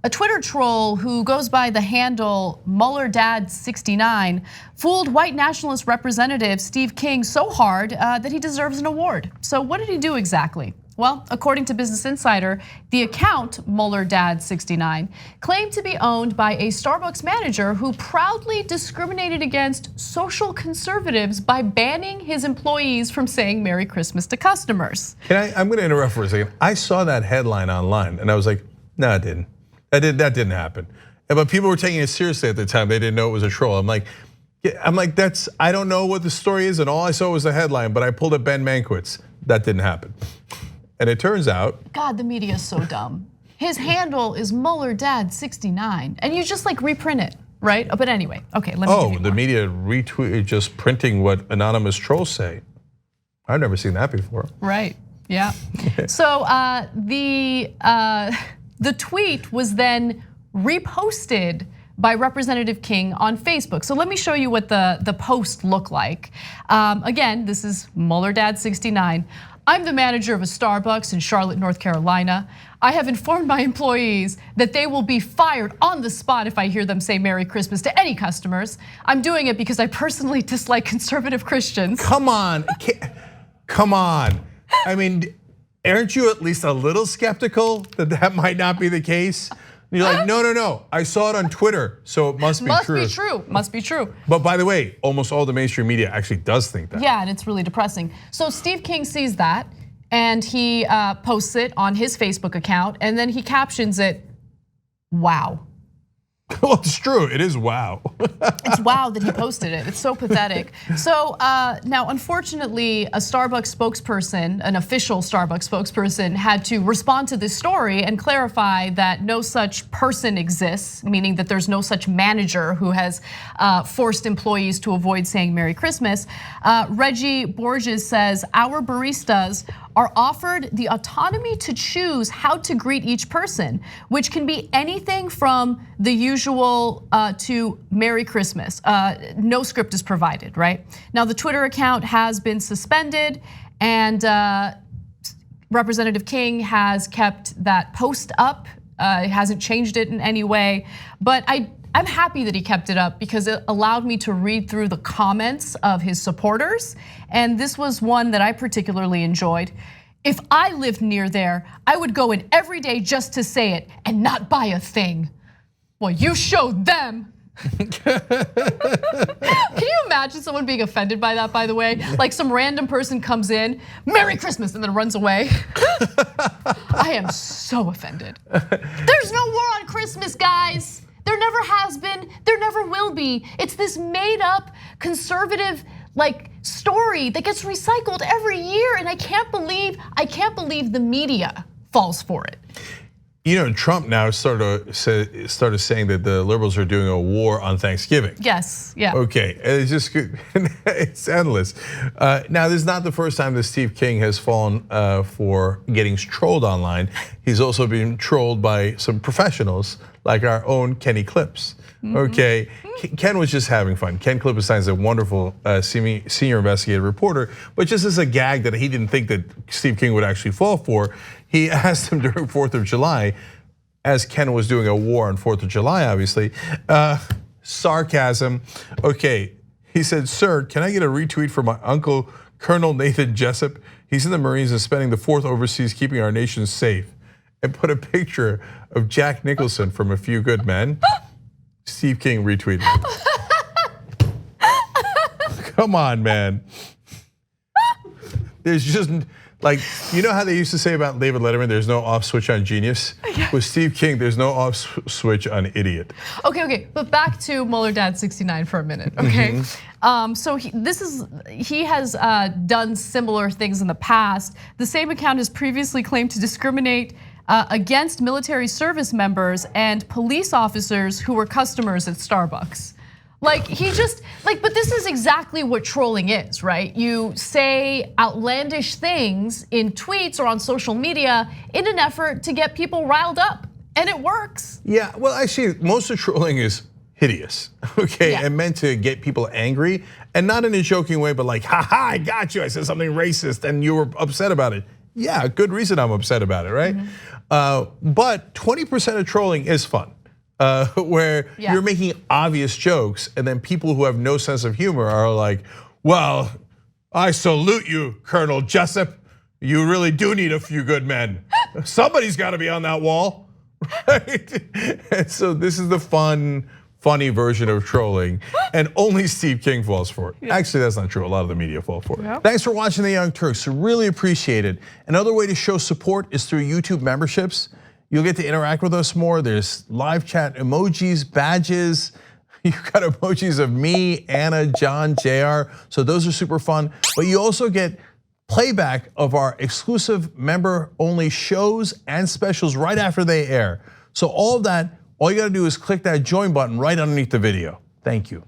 A Twitter troll who goes by the handle MuellerDad69 fooled white nationalist representative Steve King so hard that he deserves an award. So what did he do exactly? Well, according to Business Insider, the account MuellerDad69 claimed to be owned by a Starbucks manager who proudly discriminated against social conservatives by banning his employees from saying Merry Christmas to customers. I'm gonna interrupt for a second. I saw that headline online and I was like, no, it didn't. That didn't happen. But people were taking it seriously at the time. They didn't know it was a troll. I'm like, I don't know what the story is, and all I saw was the headline. But I pulled up Ben Mankiewicz. That didn't happen. And it turns out, God, the media is so dumb. His handle is MuellerDad69, and you just like reprint it, right? But anyway, okay, let me. Oh, the media retweeted just printing what anonymous trolls say. I've never seen that before. Right. Yeah. So the tweet was then reposted by Representative King on Facebook. So let me show you what the post looked like. Again, this is MuellerDad69. I'm the manager of a Starbucks in Charlotte, North Carolina. I have informed my employees that they will be fired on the spot if I hear them say Merry Christmas to any customers. I'm doing it because I personally dislike conservative Christians. Come on, come on. I mean, aren't you at least a little skeptical that might not be the case? You're like, no, I saw it on Twitter, so it must be true. Must be true. But by the way, almost all the mainstream media actually does think that. Yeah, and it's really depressing. So Steve King sees that, and he posts it on his Facebook account, and then he captions it, wow. Well, it's true, it is wow. It's wow that he posted it, it's so pathetic. So now, unfortunately, a Starbucks spokesperson, an official Starbucks spokesperson, had to respond to this story and clarify that no such person exists, meaning that there's no such manager who has forced employees to avoid saying Merry Christmas. Reggie Borges says, our baristas are offered the autonomy to choose how to greet each person, which can be anything from the usual to Merry Christmas. No script is provided, right? Now the Twitter account has been suspended, and Representative King has kept that post up. Hasn't changed it in any way, but I'm happy that he kept it up because it allowed me to read through the comments of his supporters. And this was one that I particularly enjoyed. If I lived near there, I would go in every day just to say it and not buy a thing. Well, you showed them. Can you imagine someone being offended by that, by the way? Like some random person comes in, Merry Christmas, and then runs away. I am so offended. There's no war on Christmas, guys. There never has been, there never will be. It's this made up conservative story that gets recycled every year, and I can't believe the media falls for it. You know, Trump now started saying that the liberals are doing a war on Thanksgiving. Yes, yeah. Okay, it's just it's endless. Now, this is not the first time that Steve King has fallen for getting trolled online. He's also been trolled by some professionals like our own Kenny Clips. Okay, Ken was just having fun. Ken Klippenstein is a wonderful senior investigative reporter, but just as a gag that he didn't think that Steve King would actually fall for, he asked him during 4th of July, as Ken was doing a war on 4th of July, obviously, sarcasm. Okay, he said, sir, can I get a retweet from my uncle, Colonel Nathan Jessup? He's in the Marines and spending the 4th overseas keeping our nation safe. And put a picture of Jack Nicholson from A Few Good Men. Steve King retweeted. Come on, man. There's just you know how they used to say about David Letterman, there's no off switch on genius? Yeah. With Steve King, there's no off switch on idiot. Okay, but back to MuellerDad69 for a minute, okay? So he has done similar things in the past. The same account has previously claimed to discriminate against military service members and police officers who were customers at Starbucks. But this is exactly what trolling is, right? You say outlandish things in tweets or on social media in an effort to get people riled up, and it works. Yeah, well, actually, most of trolling is hideous, okay, Yeah. and meant to get people angry, and not in a joking way, but like, ha ha, I got you, I said something racist, and you were upset about it. Yeah, good reason I'm upset about it, right? But 20% of trolling is fun. Where you're making obvious jokes, and then people who have no sense of humor are like, well, I salute you, Colonel Jessup. You really do need a few good men. Somebody's got to be on that wall. Right? And so this is the funny version of trolling, and only Steve King falls for it. Actually, that's not true. A lot of the media fall for it. Thanks for watching The Young Turks. Really appreciate it. Another way to show support is through YouTube memberships. You'll get to interact with us more. There's live chat emojis, badges. You've got emojis of me, Anna, John, JR. So those are super fun. But you also get playback of our exclusive member-only shows and specials right after they air. So all of that, all you gotta do is click that join button right underneath the video. Thank you.